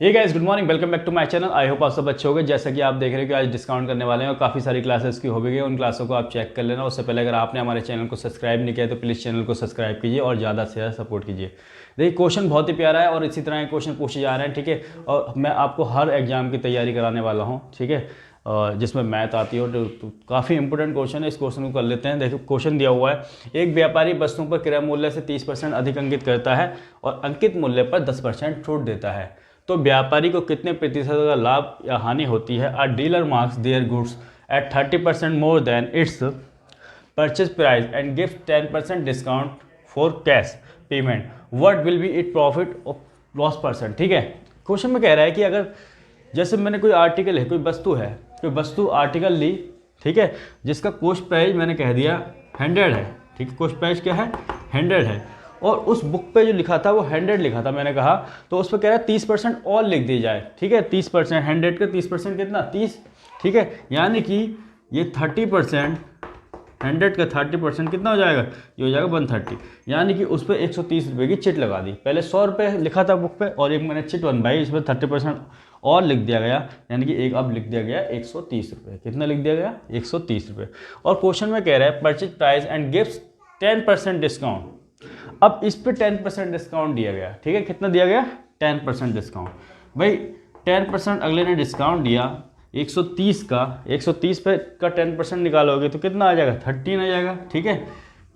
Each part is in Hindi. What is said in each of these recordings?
Hey guys, good morning, welcome back to my channel. I hope आप सब अच्छे होंगे। जैसा कि आप देख रहे हो कि आज डिस्काउंट करने वाले हैं और काफ़ी सारी क्लासेस की हो भी गई। उन क्लासों को आप चेक कर लेना। उससे पहले अगर आपने हमारे चैनल को सब्सक्राइब नहीं किया तो प्लीज़ चैनल को सब्सक्राइब कीजिए और ज़्यादा से ज़्यादा सपोर्ट कीजिए। देखिए, क्वेश्चन बहुत ही प्यारा है और इसी तरह के क्वेश्चन पूछे जा रहे हैं, ठीक है। और मैं आपको हर एग्जाम की तैयारी कराने वाला हूँ, ठीक है, जिसमें मैथ आती है। तो काफ़ी इंपॉर्टेंट क्वेश्चन है, इस क्वेश्चन को कर लेते हैं। देखो, क्वेश्चन दिया हुआ है, एक व्यापारी वस्तुओं पर क्रय मूल्य से 30% अधिक अंकित करता है और अंकित मूल्य पर 10% छूट देता है, तो व्यापारी को कितने प्रतिशत का लाभ या हानि होती है। अ dealer marks their goods at 30% more than it's purchase price and gives 10% discount for cash payment, what will be it profit और लॉस परसेंट। ठीक है, क्वेश्चन में कह रहा है कि अगर जैसे मैंने कोई आर्टिकल है, कोई वस्तु है, कोई वस्तु आर्टिकल ली, ठीक है, जिसका कॉस्ट प्राइस मैंने कह दिया 100 है, ठीक है, कॉस्ट प्राइस क्या है 100 है, और उस बुक पे जो लिखा था वो 100 लिखा था मैंने कहा, तो उस पर कह रहा है 30% और लिख दी जाए। ठीक है, 30%, 100 का 30% कितना 30, ठीक है, यानी कि ये 30%, 100 का 30% कितना हो जाएगा, ये हो जाएगा 130, यानी कि उस पर 130 रुपये की चिट लगा दी। पहले 100 रुपये लिखा था बुक पे और एक मैंने चिट बनवाई, इसमें 30% और लिख दिया गया, यानी कि एक अब लिख दिया गया 130 रुपये। कितना लिख दिया गया 130 रुपये। और क्वेश्चन में कह रहा है purchase price and gives 10% discount. अब इस पे 10% डिस्काउंट दिया गया, ठीक है, कितना दिया गया 10% डिस्काउंट। भाई 10% अगले ने डिस्काउंट दिया 130 का, 130 पे का 10% निकालोगे तो कितना आ जाएगा 13 आ जाएगा। ठीक है,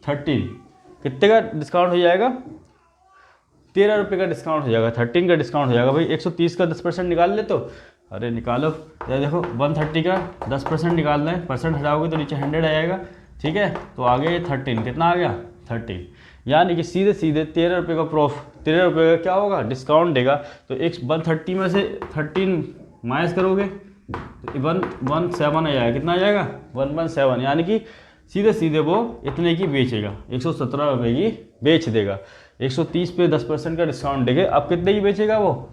13 कितने का डिस्काउंट हो जाएगा, 13 रुपये का डिस्काउंट हो जाएगा, 13 का डिस्काउंट हो जाएगा। भाई 130 का 10% निकाल ले तो, अरे निकालो, देखो 130 का 10% निकालना है, परसेंट हटाओगे तो नीचे 100 आ जाएगा। ठीक है, तो आगे 13 कितना आ गया 13, यानी कि सीधे सीधे 13 रुपये का 13 रुपये का क्या होगा डिस्काउंट देगा। तो 130 में से 13 माइनस करोगे तो 117 आ जाएगा, कितना आ जाएगा 117, यानी कि सीधे सीधे वो इतने की बेचेगा, 117 रुपये की बेच देगा। 130 पे 10% का डिस्काउंट देगा, अब कितने की बेचेगा वो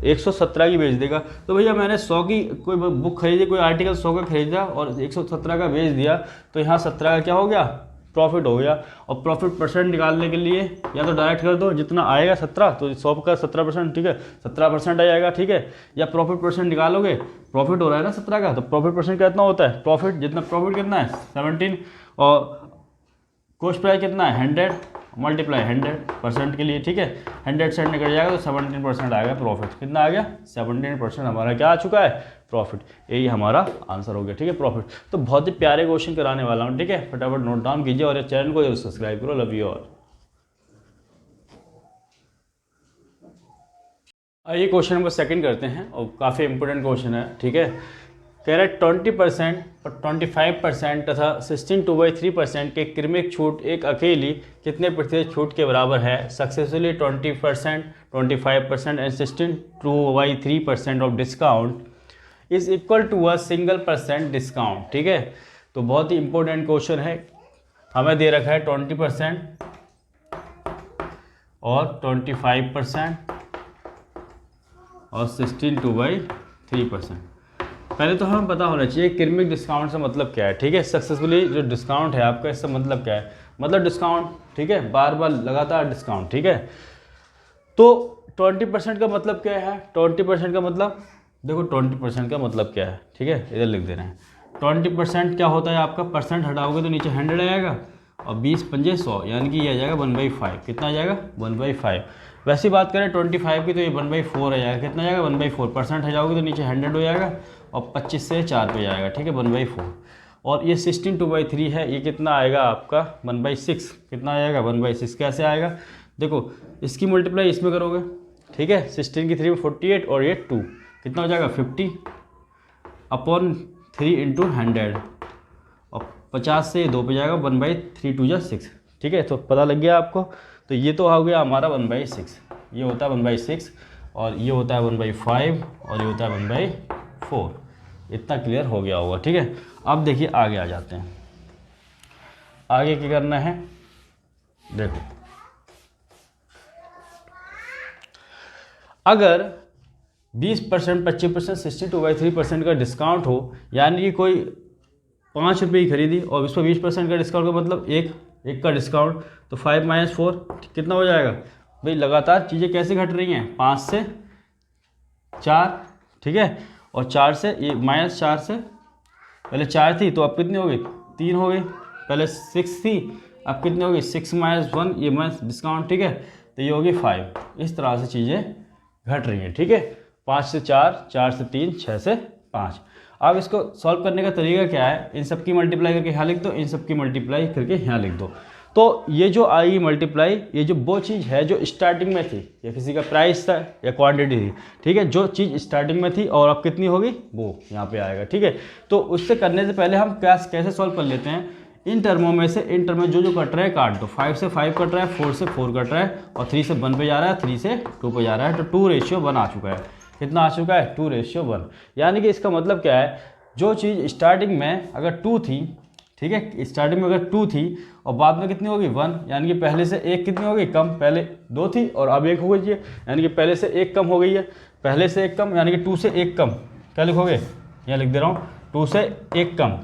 117 की बेच देगा। तो भैया मैंने 100 की कोई बुक खरीदी, कोई आर्टिकल 100 का खरीदा और 117 का बेच दिया, तो यहाँ 17 का क्या हो गया प्रॉफिट हो गया। और प्रॉफिट परसेंट निकालने के लिए या तो डायरेक्ट कर दो, जितना आएगा 17 तो 100 का 17%, ठीक है 17% आ जाएगा। ठीक है, या प्रॉफिट परसेंट निकालोगे, प्रॉफिट हो रहा है ना 17 का, तो प्रॉफिट परसेंट कितना होता है, प्रॉफिट जितना प्रॉफिट कितना है 17, और कॉस्ट प्राइस कितना है 100 मल्टीप्लाई 100% के लिए। ठीक है, 100 से निकल जाएगा तो 17% आएगा प्रॉफिट। कितना आ गया 17% हमारा क्या आ चुका है प्रॉफिट। यही हमारा आंसर हो गया। ठीक है, प्रॉफिट। तो बहुत ही प्यारे क्वेश्चन कराने वाला हूँ, ठीक है, फटाफट नोट डाउन कीजिए और चैनल को सब्सक्राइब करो। Love you all. ये क्वेश्चन नंबर सेकंड करते हैं और काफ़ी इंपॉर्टेंट क्वेश्चन है। ठीक है, कह रहा है 20% और 25% तथा 16/3% के क्रमिक छूट एक अकेली कितने प्रतिशत छूट के बराबर है। Successfully 20%, 25% and 16/3% off discount is equal to a single % discount. ठीक है, तो बहुत ही इंपॉर्टेंट क्वेश्चन है। हमें दे रखा है 20% और 25% और 16/3%। पहले तो हमें पता होना चाहिए क्रमिक डिस्काउंट से मतलब क्या है। ठीक है, सक्सेसफुली जो डिस्काउंट है आपका, इससे मतलब क्या है, मतलब डिस्काउंट, ठीक है, बार बार लगातार डिस्काउंट। ठीक है, तो 20% का मतलब क्या है, 20% का मतलब देखो 20% का मतलब क्या है, ठीक है, इधर लिख दे रहे हैं। 20% क्या होता है आपका, परसेंट हटाओगे तो नीचे 100 आएगा और 20 पंजे 100, यानी कि ये आ जाएगा 1/5। कितना आ जाएगा 1/5। वैसी बात करें 25 की तो ये 1/4 आ जाएगा। कितना आ जाएगा 1/4, परसेंट हटाओगे तो नीचे 100 हो जाएगा और 25 से 4 पे जाएगा। ठीक है, 1/4। और ये 16/3 है, ये कितना आएगा आपका 1/6। कितना आ जाएगा 1/6। कैसे आएगा, देखो इसकी मल्टीप्लाई इसमें करोगे, ठीक है, 16 की 3 में 48 और ये 2, कितना हो जाएगा 50/3 इंटू 100 और 50 से 2 पे जाएगा 1/3 2 6। ठीक है, तो पता लग गया आपको। तो ये तो हो गया हमारा 1/6, ये होता है 1/6 और ये होता है 1/5 और ये होता है 1/4। इतना क्लियर हो गया होगा। ठीक है, अब देखिए आगे आ जाते हैं। आगे क्या करना है, देखो अगर 20%, 25%, 62/3% का डिस्काउंट हो, यानी कि कोई 5 रुपये की खरीदी और इस पर 20% का डिस्काउंट का मतलब एक का डिस्काउंट, तो 5 - 4 कितना हो जाएगा। भाई लगातार चीज़ें कैसे घट रही हैं, 5 से 4, ठीक है, और 4 से ये -4 से, पहले 4 थी तो अब कितनी हो गई, 3 हो गई, पहले 6 थी अब कितनी हो गई, 6 - 1, ये माइनस डिस्काउंट, ठीक है, तो ये होगी 5। इस तरह से चीज़ें घट रही हैं, ठीक है, 5 से 4, 4 से 3, 6 से 5। अब इसको सॉल्व करने का तरीका क्या है, इन सब की मल्टीप्लाई करके यहाँ लिख दो, इन सब की मल्टीप्लाई करके यहाँ लिख दो। तो ये जो आएगी मल्टीप्लाई, ये जो वो चीज़ है जो स्टार्टिंग में थी, या किसी का प्राइस था या क्वांटिटी थी, ठीक है, जो चीज़ स्टार्टिंग में थी और अब कितनी होगी वो यहाँ पे आएगा, ठीक है। तो उससे करने से पहले हम कैसे सॉल्व कर लेते हैं, इन टर्मों में से इन टर्म में जो कट रहा है काट दो। 5 से 5 कट रहा है, 4 से 4 कट रहा है, और 3 से 1 पे जा रहा है, 3 से 2 पे जा रहा है, तो 2:1 आ चुका है। कितना आ चुका है, 2:1। यानी कि इसका मतलब क्या है, जो चीज़ स्टार्टिंग में अगर 2 थी, ठीक है, स्टार्टिंग में अगर 2 थी और बाद में कितनी होगी 1, यानी कि पहले से एक कितनी होगी कम, पहले 2 थी और अब 1 हो गई है, यानी कि पहले से 1 कम हो गई है, पहले से 1 कम, यानी कि 2 से 1 कम, क्या लिखोगे, यहाँ लिख दे रहा हूँ, 2 से 1 कम,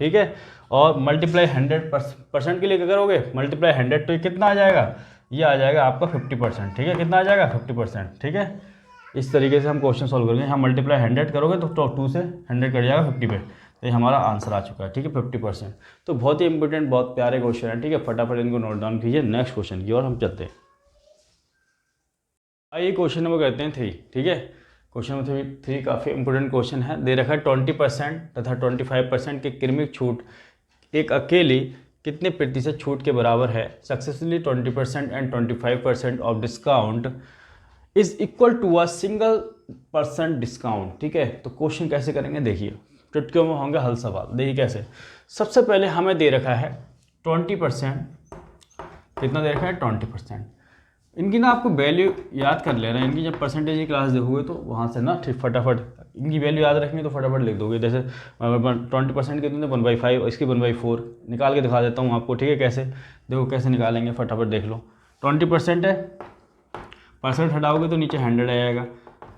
ठीक है। और मल्टीप्लाई 100% के लिए क्या करोगे, मल्टीप्लाई 100, तो ये कितना आ जाएगा, ये आ जाएगा आपका 50%, ठीक है, कितना आ जाएगा 50%, ठीक है। इस तरीके से हम क्वेश्चन सॉल्व करेंगे। हम मल्टीप्लाई 100 करोगे तो 2 से 100 कट जाएगा 50 पे, तो ये हमारा आंसर आ चुका है, ठीक है, 50%। तो बहुत ही इंपॉर्टेंट, बहुत प्यारे क्वेश्चन है, ठीक है, फटाफट इनको नोट डाउन कीजिए। नेक्स्ट क्वेश्चन की ओर हम चलते हैं। आइए क्वेश्चन नंबर करते हैं 3, ठीक है। क्वेश्चन नंबर 3 काफ़ी इंपॉर्टेंट क्वेश्चन है। दे रखा है 20% तथा 25% के क्रमिक छूट एक अकेली कितने प्रतिशत छूट के बराबर है। Successfully 20% and 25% off discount is equal to a single % discount, ठीक है। तो क्वेश्चन कैसे करेंगे, देखिए, चुटकियों में होंगे हल सवाल। देखिए कैसे, सबसे पहले हमें दे रखा है 20%, कितना दे रखा है 20%। इनकी ना आपको वैल्यू याद कर लेना है, इनकी जब परसेंटेज की क्लास देखोगे तो वहाँ से ना ठीक फटाफट इनकी वैल्यू याद रखेंगे तो फटाफट लिख दोगे। जैसे 20% कितने 1/5, इसकी 1/4 निकाल के दिखा देता हूँ आपको, ठीक है। कैसे देखो, कैसे निकालेंगे फटाफट देख लो। 20% है, परसेंट हटाओगे तो नीचे 100 आ जाएगा,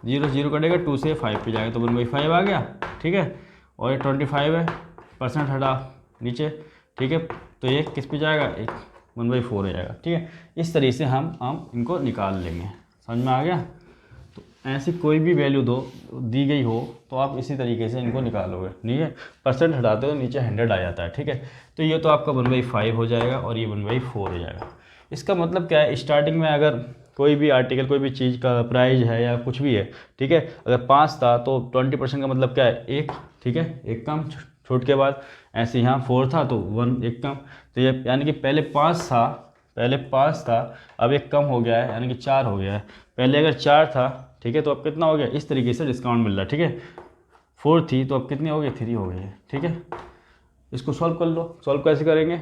0 0 कटेगा, 2 से 5 पे जाएगा तो 1/5 आ गया, ठीक है। और ये 25 है, परसेंट हटा नीचे, ठीक है, तो ये किस पे जाएगा, 1/4 हो जाएगा, ठीक है। इस तरीके से हम इनको निकाल लेंगे, समझ में आ गया। तो ऐसी कोई भी वैल्यू दी गई हो तो आप इसी तरीके से इनको निकालोगे, ठीक है। परसेंट हटाते हो नीचे 100 आ जाता है, ठीक है। तो ये तो आपका 1/5 हो जाएगा और ये 1/4 हो जाएगा। इसका मतलब क्या है, स्टार्टिंग में अगर कोई भी आर्टिकल, कोई भी चीज़ का प्राइस है या कुछ भी है, ठीक है, अगर 5 था तो 20% का मतलब क्या है, 1, ठीक है, 1 कम छूट के बाद। ऐसे यहाँ 4 था तो 1 1 कम, तो ये यानी कि पहले 5 था, अब 1 कम हो गया है, यानी कि 4 हो गया है। पहले अगर 4 था, ठीक है, तो अब कितना हो गया, इस तरीके से डिस्काउंट मिल रहा है, ठीक है। 4 थी तो अब कितनी हो गई, 3 हो गई है, ठीक है। इसको सॉल्व कर लो। सॉल्व कैसे करेंगे,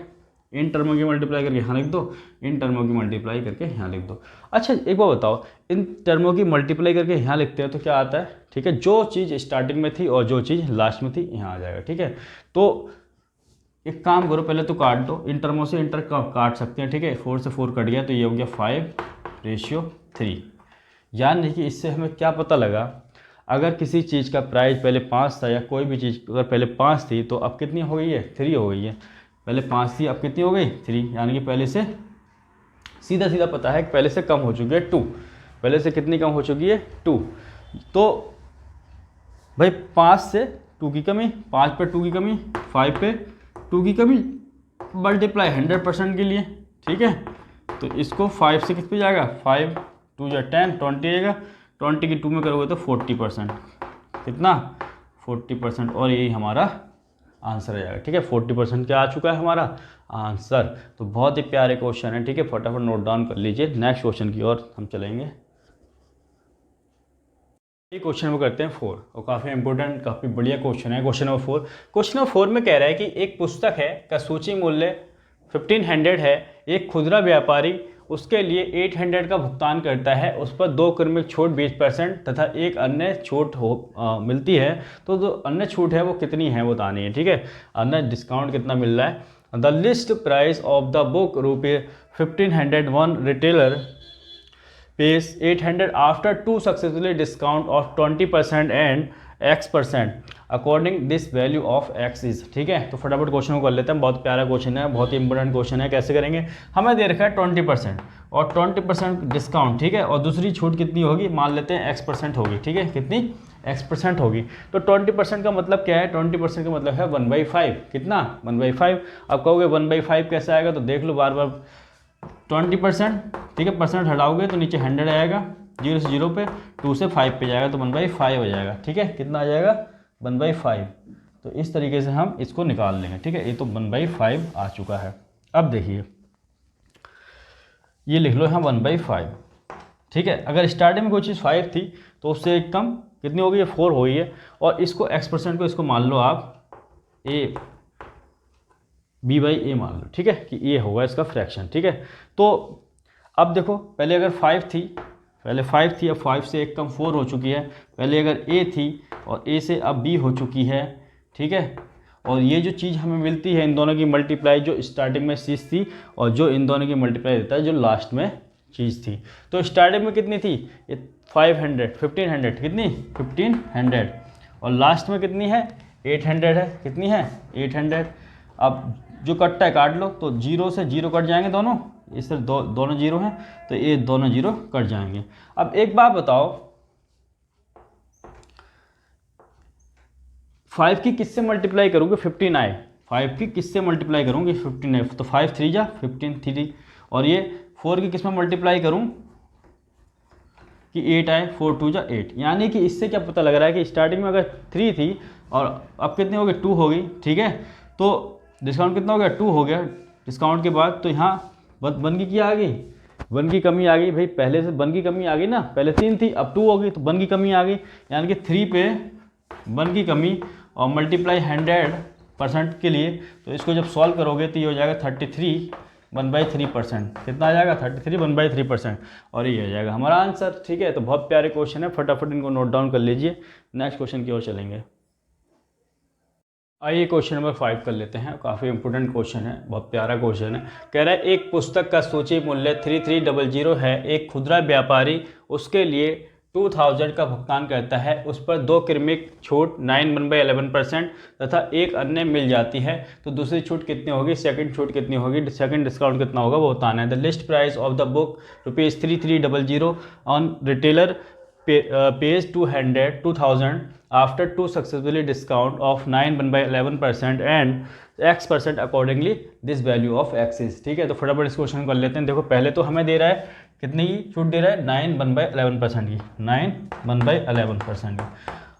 इन टर्मों की मल्टीप्लाई करके यहाँ लिख दो, इन टर्मों की मल्टीप्लाई करके यहाँ लिख दो। अच्छा एक बात बताओ, इन टर्मों की मल्टीप्लाई करके यहाँ लिखते हैं तो क्या आता है, ठीक है, जो चीज़ स्टार्टिंग में थी और जो चीज़ लास्ट में थी यहाँ आ जाएगा, ठीक है। तो एक काम करो, पहले तो काट दो, इन टर्मों से इंटर काट सकते हैं, ठीक है। 4 से 4 कट गया तो ये हो गया 5:3। यानी कि इससे हमें क्या पता लगा, अगर किसी चीज़ का प्राइस पहले 5 था या कोई भी चीज़ अगर पहले 5 थी तो अब कितनी हो गई है, 3 हो गई है। पहले 5 थी अब कितनी हो गई, 3, यानी कि पहले से सीधा सीधा पता है कि पहले से कम हो चुकी है 2। पहले से कितनी कम हो चुकी है, 2। तो भाई 5 से 2 की कमी, 5 पे 2 की कमी, 5 पे 2 की कमी, मल्टीप्लाई 100% के लिए, ठीक है। तो इसको 5 से किस पे जाएगा, 5 2 या 10, 20 आएगा, 20 की 2 में करोगे तो 40%, कितना 40%, और यही हमारा आंसर आ जाएगा, ठीक है। 40% क्या आ चुका है हमारा आंसर। तो बहुत ही प्यारे क्वेश्चन है, ठीक है, फटाफट नोट डाउन कर लीजिए। नेक्स्ट क्वेश्चन की ओर हम चलेंगे। ये क्वेश्चन वो करते हैं 4, और काफ़ी इंपॉर्टेंट, काफ़ी बढ़िया क्वेश्चन है। क्वेश्चन नंबर 4, क्वेश्चन नंबर 4 में कह रहा है कि एक पुस्तक है का सूची मूल्य 1500 है, एक खुदरा व्यापारी उसके लिए 800 का भुगतान करता है, उस पर 2 क्रमिक छूट 20% तथा एक अन्य छूट मिलती है। तो जो अन्य छूट है वो कितनी है वो बतानी है, ठीक है। अन्य डिस्काउंट कितना मिल रहा है। The list price of the book ₹1500, one retailer pays 800 after 2 successfully discount of 20% and x% according this value of x is. ठीक है, तो फटाफट क्वेश्चन को कर लेते हैं। बहुत प्यारा क्वेश्चन है, बहुत ही इंपॉर्टेंट क्वेश्चन है। कैसे करेंगे, हमें दे रखा है 20% और 20% डिस्काउंट। ठीक है, और दूसरी छूट कितनी होगी, मान लेते हैं x% होगी। ठीक है, कितनी x% होगी। तो 20% का मतलब क्या है, 20% का मतलब है 1/5। कितना, 1/5। अब कहोगे 1/5 कैसे आएगा, तो देख लो बार बार 20%। ठीक है, परसेंट हटाओगे तो नीचे 100 आएगा, 0 से 0 पे, 2 से 5 पे जाएगा तो 1/5 हो जाएगा। ठीक है, कितना आ जाएगा, 1/5। तो इस तरीके से हम इसको निकाल लेंगे। ठीक है, ये तो 1/5 आ चुका है। अब देखिए ये लिख लो यहाँ 1/5। ठीक है, अगर स्टार्टिंग में कोई चीज़ 5 थी तो उससे एक कम कितनी हो गई है, 4 हो गई है। और इसको x% को इसको मान लो आप a b/a मान लो। ठीक है, कि ये होगा इसका फ्रैक्शन। ठीक है, तो अब देखो पहले अगर 5 थी, पहले 5 थी, अब 5 से एक कम 4 हो चुकी है। पहले अगर a थी और a से अब b हो चुकी है। ठीक है, और ये जो चीज़ हमें मिलती है इन दोनों की मल्टीप्लाई, जो स्टार्टिंग में चीज़ थी और जो इन दोनों की मल्टीप्लाई देता है जो लास्ट में चीज़ थी। तो स्टार्टिंग में कितनी थी, ये 1500 कितनी 1500, और लास्ट में कितनी है 800 है। कितनी है 800। अब जो कटता है काट लो, तो 0 से 0 कट जाएंगे दोनों, इस तरह दोनों 0 हैं तो ये दोनों 0 कट जाएंगे। अब एक बात बताओ, 5 की किससे मल्टीप्लाई करूँगी, 15 आए। 5 की किससे मल्टीप्लाई करूँगी, 15 आए, तो 5 3 जा 15 3। और ये 4 की किस में मल्टीप्लाई करूँ कि 8 आए, 4 2 जा 8। यानी कि इससे क्या पता लग रहा है कि स्टार्टिंग में अगर 3 थी और अब कितनी हो गई, 2 हो गई। ठीक है, तो डिस्काउंट कितना हो गया, 2 हो गया डिस्काउंट के बाद। तो यहाँ 1 की क्या आ गई, 1 की कमी आ गई। भाई पहले से 1 की कमी आ गई ना, पहले 3 थी अब 2 हो गई तो 1 की कमी आ गई। यानी कि 3 पे 1 की कमी और मल्टीप्लाई 100% के लिए, तो इसको जब सॉल्व करोगे तो ये हो जाएगा 33 1/3%। कितना आ जाएगा, 33 1/3%, और ये हो जाएगा हमारा आंसर। ठीक है, तो बहुत प्यारे क्वेश्चन है, फटाफट इनको नोट डाउन कर लीजिए। नेक्स्ट क्वेश्चन की ओर चलेंगे। आइए क्वेश्चन नंबर 5 कर लेते हैं। काफ़ी इंपॉर्टेंट क्वेश्चन है, बहुत प्यारा क्वेश्चन है। कह रहा है एक पुस्तक का सूची मूल्य 3300 है। एक खुदरा व्यापारी उसके लिए 2000 का भुगतान करता है, उस पर 2 क्रमिक छूट 9 तथा एक अन्य मिल जाती है, तो दूसरी छूट कितनी होगी, सेकंड छूट कितनी होगी, सेकंड डिस्काउंट कितना होगा वो बताना है। The list price of the book ₹3300 on retailer pays 2000 after 2 successfully discount of 9/11% and x% accordingly this value of x is। ठीक है, तो फटाफट इस क्वेश्चन को कर लेते हैं। देखो पहले तो हमें दे रहा है कितनी की छूट दे रहा है, 9/11% की, 9/11% की।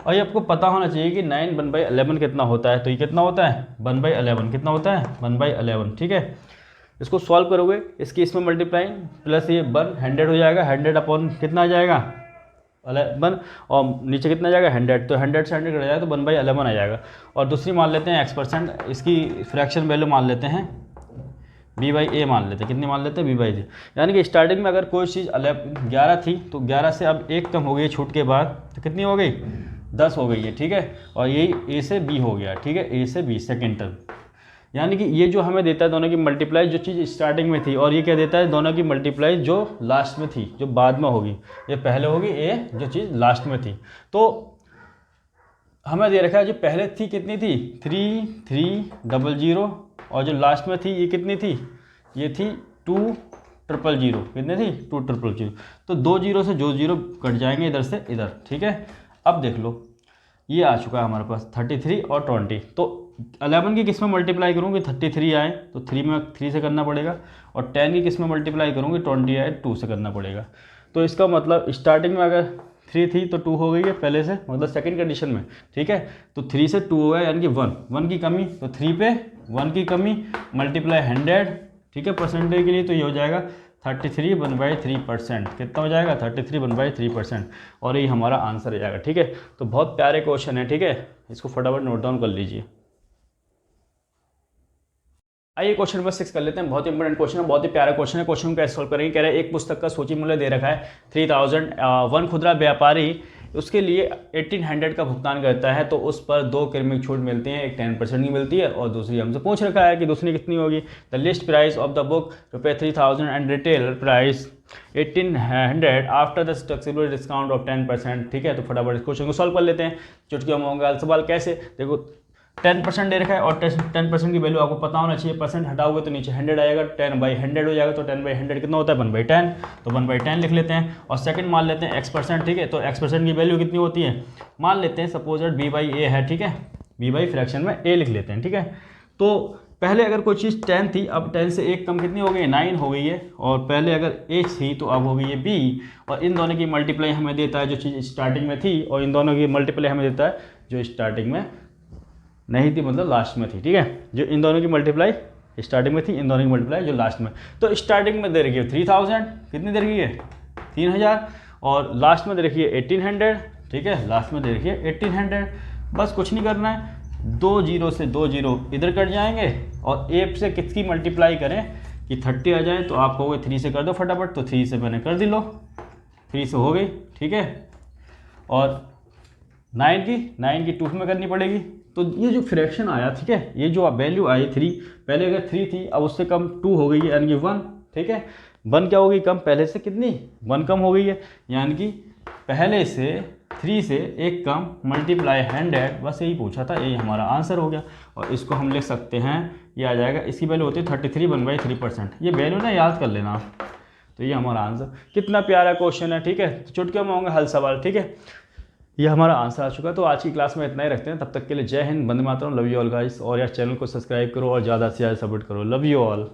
और ये आपको पता होना चाहिए कि 9/11 कितना होता है, तो ये कितना होता है 1/11। कितना होता है 1/11। ठीक है, इसको सॉल्व करोगे, इसकी इसमें मल्टीप्लाई प्लस ये 100 हो जाएगा, 100 अपॉन कितना आ जाएगा 11, और नीचे कितना जाएगा 100, तो 100 से 100 कट जाएगा तो 1/11 आ जाएगा। और दूसरी मान लेते हैं x%, इसकी फ्रैक्शन वैल्यू मान लेते हैं b/a मान लेते हैं। कितनी मान लेते हैं b/a। यानी कि स्टार्टिंग में अगर कोई चीज़ 11 थी तो 11 से अब एक कम हो गई छूट के बाद, तो कितनी हो गई 10 हो गई है। ठीक है, और यही a से b हो गया। ठीक है, a से b सेकेंड टर्म। यानी कि ये जो हमें देता है दोनों की मल्टीप्लाई, जो चीज़ स्टार्टिंग में थी, और ये क्या देता है दोनों की मल्टीप्लाई जो लास्ट में थी, जो बाद में होगी। ये पहले होगी ए, जो चीज़ लास्ट में थी। तो हमें दे रखा है जो पहले थी कितनी थी 3300, और जो लास्ट में थी ये कितनी थी, ये थी 2000। कितनी थी 2000। तो 2 0 से जो 0 कट जाएंगे इधर से इधर। ठीक है, अब देख लो ये आ चुका है हमारे पास 33 और 20। तो 11 की किस में मल्टीप्लाई करूँगी 33 आए तो 3 में 3 से करना पड़ेगा, और 10 की किस में मल्टीप्लाई करूँगी 20 आए 2 से करना पड़ेगा। तो इसका मतलब स्टार्टिंग में अगर 3 थी तो 2 हो गई है पहले से, मतलब सेकंड कंडीशन में। ठीक है, तो 3 से 2 हो गया, यानी कि 1 की कमी, तो 3 पे 1 की कमी मल्टीप्लाई 100। ठीक है, परसेंटेज के लिए तो ये हो जाएगा 33 1/3%। कितना हो जाएगा 33 1/3%, और ये हमारा आंसर हो जाएगा। ठीक है, तो बहुत प्यारे क्वेश्चन है। ठीक है, इसको फटाफट नोट डाउन कर लीजिए। आइए क्वेश्चन नंबर 6 कर लेते हैं। बहुत इंपॉर्टेंट क्वेश्चन है, बहुत ही प्यारा क्वेश्चन है। क्वेश्चन को कैसे सॉल्व करेंगे, कह रहे हैं एक पुस्तक का सूची मूल्य दे रखा है 3000। वन खुदरा व्यापारी उसके लिए 1800 का भुगतान करता है तो उस पर 2 क्रमिक छूट मिलती हैं, एक 10% की मिलती है और दूसरी हमसे पूछ रखा है कि दूसरी कितनी होगी। The list price of the book ₹3000 and retail price 1800 after the taxable discount of 10%। ठीक है, तो फटाफट इस क्वेश्चन को सॉल्व कर लेते हैं। चुटकियों में होगा सवाल कैसे, देखो 10% दे रखा है और 10% की वैल्यू आपको पता होना चाहिए। परसेंट हटाओगे तो नीचे 100 आएगा, 10/100 हो जाएगा, तो 10/100 कितना होता है 1/10, तो 1/10 लिख लेते हैं। और सेकंड मान लेते हैं x%। ठीक है, तो x% की वैल्यू कितनी होती है, मान लेते हैं सपोज b/a है। ठीक है, b/ फ्रैक्शन में a लिख लेते हैं। ठीक है, तो पहले अगर कोई चीज़ 10 थी, अब 10 से 1 कम कितनी हो गई, 9 हो गई है। और पहले अगर a थी तो अब हो गई है b, और इन दोनों की मल्टीप्लाई हमें देता है जो चीज़ स्टार्टिंग में थी, और इन दोनों की मल्टीप्लाई हमें देता है जो स्टार्टिंग में नहीं थी, मतलब लास्ट में थी। ठीक है, जो इन दोनों की मल्टीप्लाई स्टार्टिंग में थी, इन दोनों की मल्टीप्लाई जो लास्ट में। तो स्टार्टिंग में दे रखी है 3000, कितनी दे रखी है 3000, और लास्ट में दे रखी है 1800। ठीक है, लास्ट में दे रखी है 1800। बस कुछ नहीं करना है, 2 0 से 2 0 इधर कट जाएंगे और a से किसकी मल्टीप्लाई करें कि 30 आ जाए, तो आप कहोगे 3 से कर दो फटाफट, तो 3 से मैंने कर दी, लो 3 से हो गई। ठीक है, और 9 की 2 में करनी पड़ेगी। तो ये जो फ्रैक्शन आया, ठीक है, ये जो वैल्यू आई 3, पहले अगर 3 थी, अब उससे कम 2 हो गई है, यानी कि 1। ठीक है, 1 क्या हो गई कम, पहले से कितनी 1 कम हो गई है, यानी कि पहले से 3 से 1 कम मल्टीप्लाई 100। बस यही पूछा था, यही हमारा आंसर हो गया। और इसको हम लिख सकते हैं, ये आ जाएगा, इसकी वैल्यू होती है 33 1/3%। ये वैल्यू ना याद कर लेना, तो ये हमारा आंसर। कितना प्यारा क्वेश्चन है। ठीक है, तो चुटकियों में होंगे हल सवाल। ठीक है, ये हमारा आंसर आ चुका है। तो आज की क्लास में इतना ही रखते हैं, तब तक के लिए जय Hind, Vande Mataram, love you all guys. और यार चैनल को सब्सक्राइब करो और ज़्यादा से ज़्यादा सपोर्ट करो। Love you all.